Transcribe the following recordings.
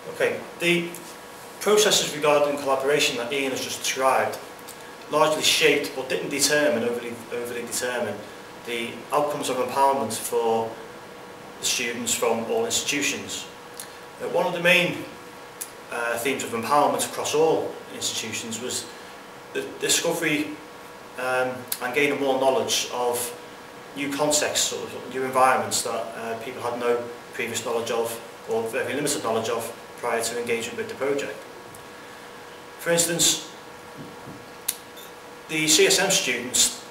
Okay, the processes regarding collaboration that Ian has just described largely shaped but didn't overly determine the outcomes of empowerment for the students from all institutions. One of the main themes of empowerment across all institutions was the discovery and gaining more knowledge of new contexts or new environments that people had no previous knowledge of or very limited knowledge of prior to engagement with the project. For instance, the CSM students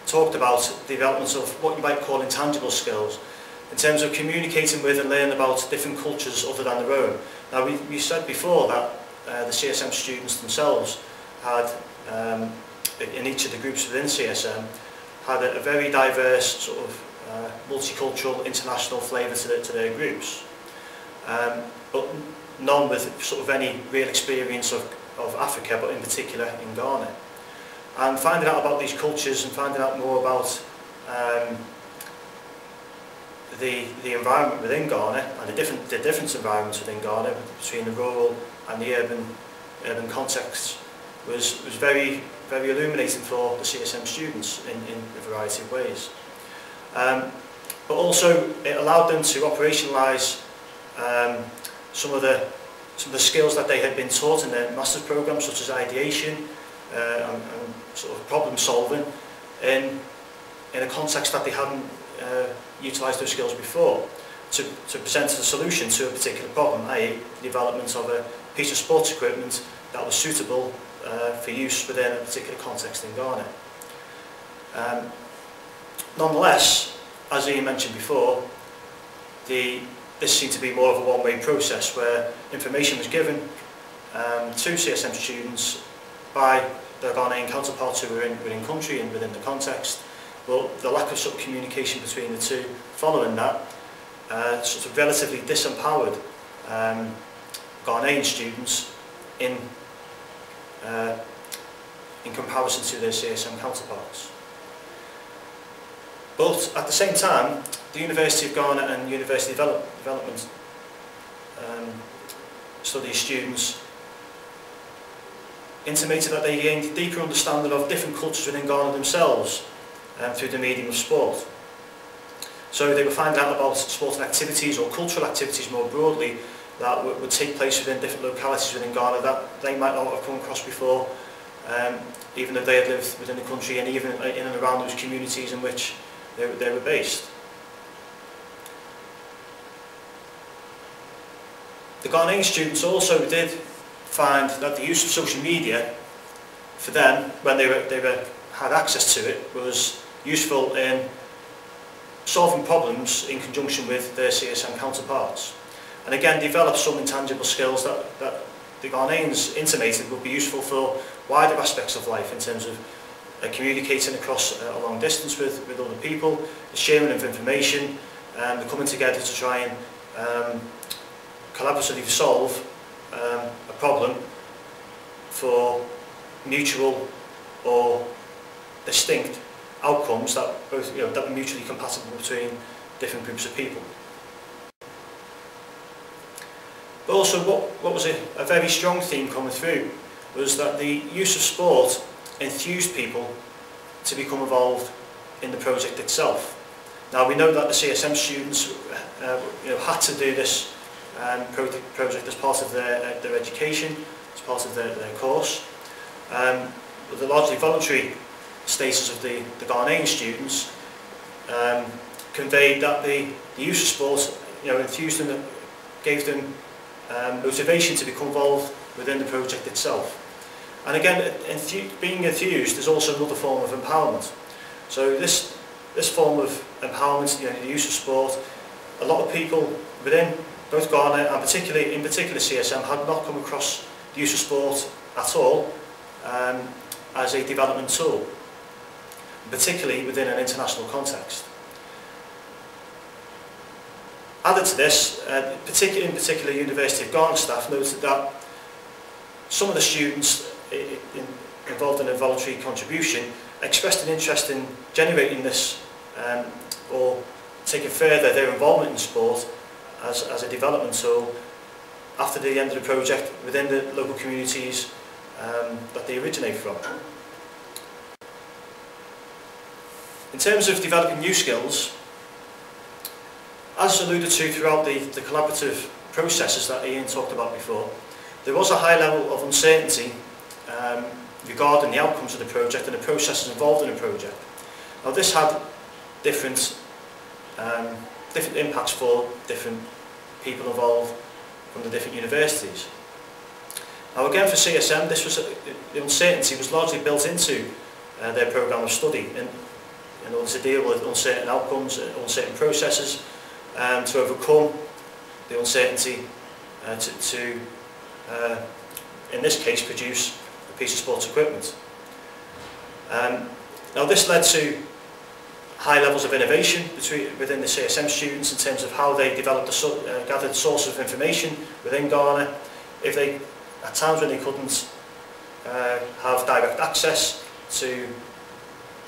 talked about the development of what you might call intangible skills in terms of communicating with and learning about different cultures other than their own. Now we said before that the CSM students themselves had, in each of the groups within CSM, had a very diverse sort of multicultural international flavour to their groups, but none with sort of any real experience of Africa, but in particular in Ghana. And finding out about these cultures and finding out more about the environment within Ghana and the different environments within Ghana between the rural and the urban contexts was very illuminating for the CSM students in a variety of ways. But also it allowed them to operationalise some of the skills that they had been taught in their master's programme, such as ideation and sort of problem solving in a context that they hadn't utilised those skills before, to present a solution to a particular problem, i.e. the development of a piece of sports equipment that was suitable for use within a particular context in Ghana. Nonetheless, as Ian mentioned before, this seemed to be more of a one-way process where information was given to CSM students by their Ghanaian counterparts who were in country and within the context, but the lack of sort of communication between the two following that sort of relatively disempowered Ghanaian students in comparison to their CSM counterparts. But at the same time, the University of Ghana and University Development Studies students intimated that they gained a deeper understanding of different cultures within Ghana themselves through the medium of sport. So they were finding out about sporting activities or cultural activities more broadly that would take place within different localities within Ghana that they might not have come across before, even though they had lived within the country and even in and around those communities in which they were based. The Ghanaian students also did find that the use of social media for them, when they had access to it, was useful in solving problems in conjunction with their CSM counterparts. And again, developed some intangible skills that the Ghanaians intimated would be useful for wider aspects of life in terms of communicating across a long distance with other people, the sharing of information, and the coming together to try and collaboratively solve a problem for mutual or distinct outcomes that that were mutually compatible between different groups of people. But also what was a very strong theme coming through was that the use of sport enthused people to become involved in the project itself. Now we know that the CSM students had to do this project as part of their education, as part of their course. But the largely voluntary status of the Ghanaian students conveyed that the use of sport enthused them, gave them motivation to become involved within the project itself. And again, being enthused is also another form of empowerment. So this form of empowerment, the use of sport, a lot of people within both Ghana and in particular CSM had not come across the use of sport at all as a development tool, particularly within an international context. Added to this, in particular University of Ghana staff noted that some of the students involved in a voluntary contribution expressed an interest in generating this or taking further their involvement in sport as a development tool after the end of the project within the local communities that they originate from. In terms of developing new skills, as alluded to throughout the collaborative processes that Ian talked about before, there was a high level of uncertainty regarding the outcomes of the project and the processes involved in the project. Now this had different impacts for different people involved from the different universities. Now again for CSM, the uncertainty was largely built into their programme of study in order to deal with uncertain outcomes, uncertain processes, to overcome the uncertainty to in this case, produce a piece of sports equipment. Now this led to high levels of innovation within the CSM students in terms of how they developed gathered sources of information within Ghana. At times when they couldn't have direct access to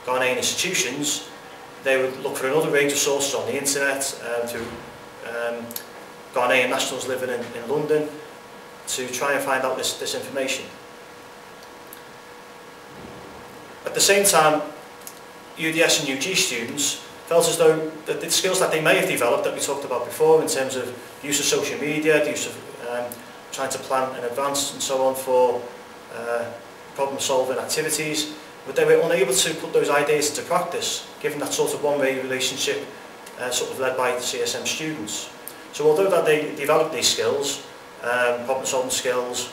Ghanaian institutions, they would look for another range of sources on the internet, through Ghanaian nationals living in London, to try and find out this information. At the same time, UDS and UG students felt as though that the skills that they may have developed that we talked about before in terms of use of social media, the use of trying to plan in advance and so on for problem-solving activities, but they were unable to put those ideas into practice, given that sort of one-way relationship sort of led by the CSM students. So although that they developed these skills, problem-solving skills,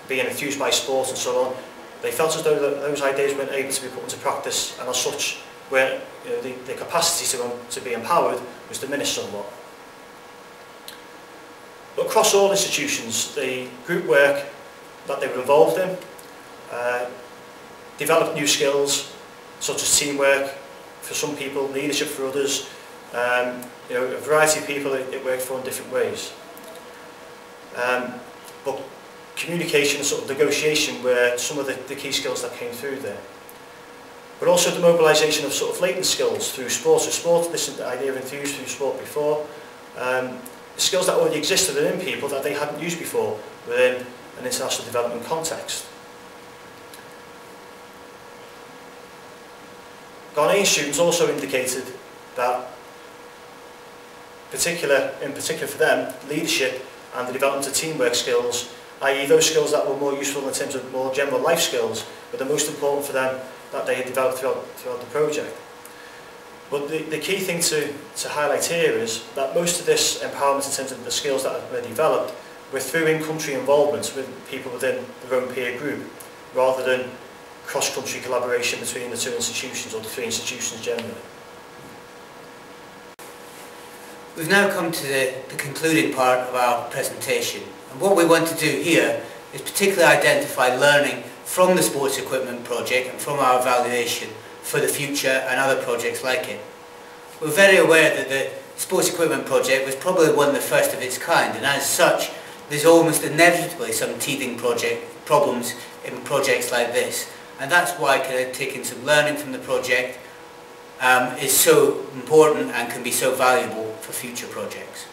being enthused by sport and so on, they felt as though those ideas weren't able to be put into practice, and as such, the capacity to be empowered was diminished somewhat. But across all institutions, the group work that they were involved in developed new skills, such as teamwork for some people, leadership for others, a variety of people it worked for in different ways. But communication and sort of negotiation were some of the key skills that came through there. But also the mobilisation of sort of latent skills through sport. So sport, this is the idea of enthused through sport before. The skills that already existed within people that they hadn't used before within an international development context. Ghanaian students also indicated that in particular for them, leadership and the development of teamwork skills, i.e. those skills that were more useful in terms of more general life skills, were the most important for them that they had developed throughout the project. But the key thing to highlight here is that most of this empowerment in terms of the skills that were developed were through in-country involvement with people within their own peer group, rather than cross-country collaboration between the two institutions or the three institutions generally. We've now come to the concluding part of our presentation, and what we want to do here is particularly identify learning from the sports equipment project and from our evaluation for the future and other projects like it. We're very aware that the sports equipment project was probably one of the first of its kind, and as such there's almost inevitably some teething problems in projects like this, and that's why taking some learning from the project is so important and can be so valuable for future projects.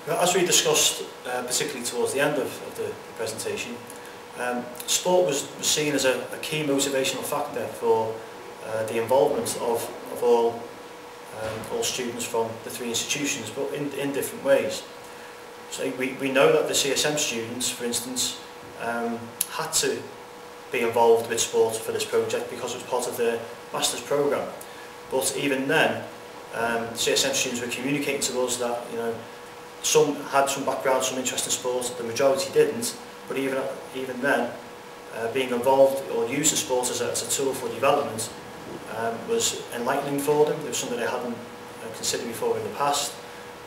As we discussed, particularly towards the end of the presentation, sport was seen as a key motivational factor for the involvement of all students from the three institutions, but in different ways. So we know that the CSM students, for instance, had to be involved with sport for this project because it was part of their master's programme. But even then, CSM students were communicating to us that some had some background, some interest in sport, the majority didn't. But even then, being involved or using sport as a tool for development was enlightening for them. It was something they hadn't considered before in the past,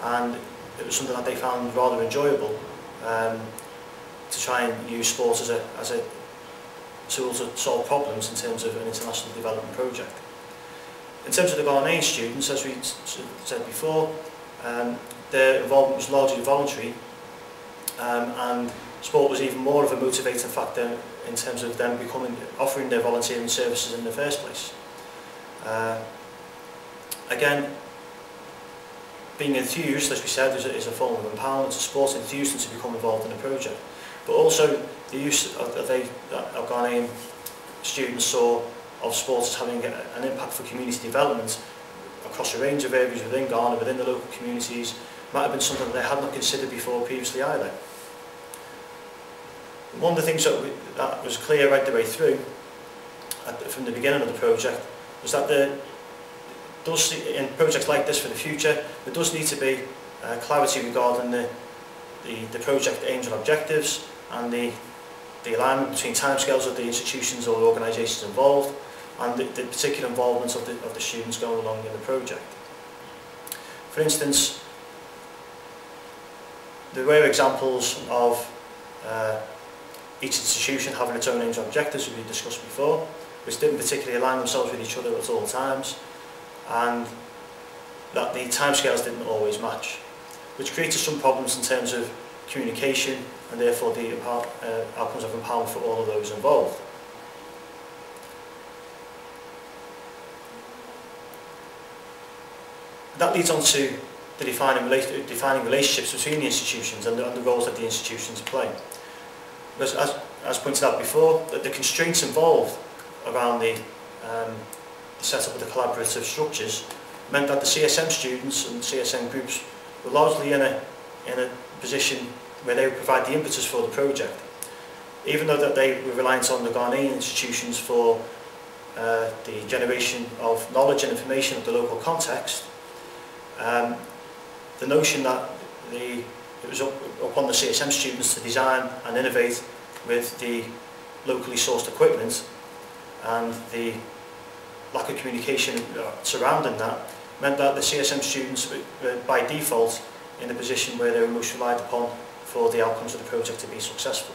and it was something that they found rather enjoyable to try and use sport as a tool to solve problems in terms of an international development project. In terms of the Ghanaian students, as we said before, their involvement was largely voluntary, and sport was even more of a motivating factor in terms of them offering their volunteering services in the first place. again, being enthused, as we said, is a form of empowerment to support enthusiasts to become involved in the project. But also the use of Ghanaian students saw of sports as having an impact for community development across a range of areas within Ghana, within the local communities, might have been something that they had not considered before previously either. One of the things that was clear right the way through, from the beginning of the project, was that in projects like this for the future, there does need to be clarity regarding the project aims and objectives, and the alignment between timescales of the institutions or organisations involved, and the particular involvement of the students going along in the project. For instance, there were examples of each institution having its own aims and objectives, as we discussed before, which didn't particularly align themselves with each other at all times, and that the timescales didn't always match, which created some problems in terms of communication and therefore the outcomes of empowerment for all of those involved. That leads on to the defining relationships between the institutions and the roles that the institutions play. As pointed out before, that the constraints involved around the setup of the collaborative structures meant that the CSM students and CSM groups were largely in a position where they would provide the impetus for the project. Even though that they were reliant on the Ghanaian institutions for the generation of knowledge and information of the local context, the notion that it was upon the CSM students to design and innovate with the locally sourced equipment, and the lack of communication surrounding that meant that the CSM students were by default in a position where they were most relied upon for the outcomes of the project to be successful.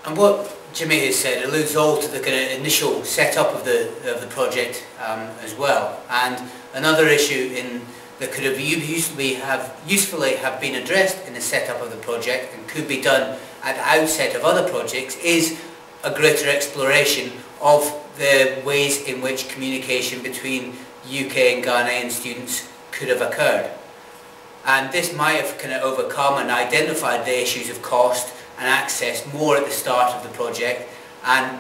And what Jimmy has said alludes all to the kind of initial setup of the project as well. And another issue that could have usefully have been addressed in the setup of the project and could be done at the outset of other projects is a greater exploration of the ways in which communication between UK and Ghanaian students could have occurred. And this might have kind of overcome and identified the issues of cost and access more at the start of the project, and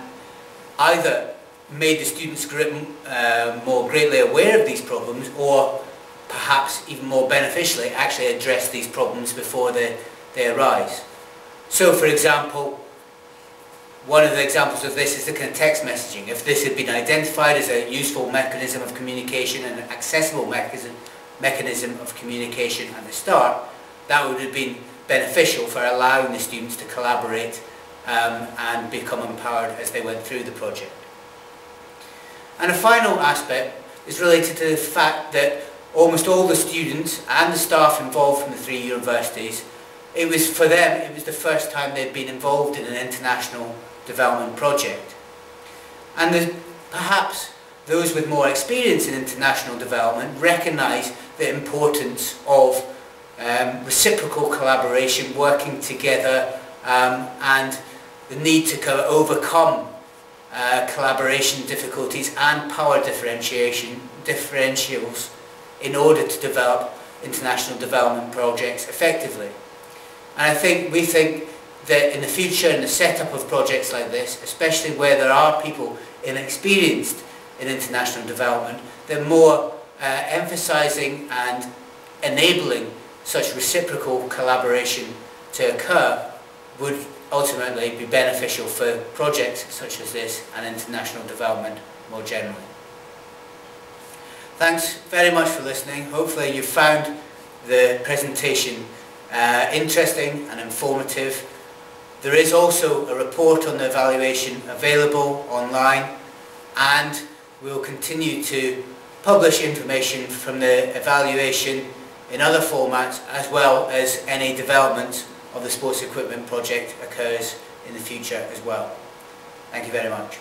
either made the students more greatly aware of these problems, or perhaps even more beneficially actually address these problems before they arise. So for example, one of the examples of this is the kind of text messaging. If this had been identified as a useful mechanism of communication and an accessible mechanism of communication at the start, that would have been beneficial for allowing the students to collaborate and become empowered as they went through the project. And a final aspect is related to the fact that almost all the students and the staff involved from the three universities, for them it was the first time they'd been involved in an international development project. And perhaps those with more experience in international development recognise the importance of reciprocal collaboration, working together, and the need to overcome collaboration difficulties and power differentials in order to develop international development projects effectively. And we think that in the future, in the setup of projects like this, especially where there are people inexperienced in international development, they're more emphasising and enabling such reciprocal collaboration to occur would ultimately be beneficial for projects such as this and international development more generally. Thanks very much for listening. Hopefully you found the presentation interesting and informative. There is also a report on the evaluation available online, and we will continue to publish information from the evaluation in other formats, as well as any development of the sports equipment project occurs in the future as well. Thank you very much.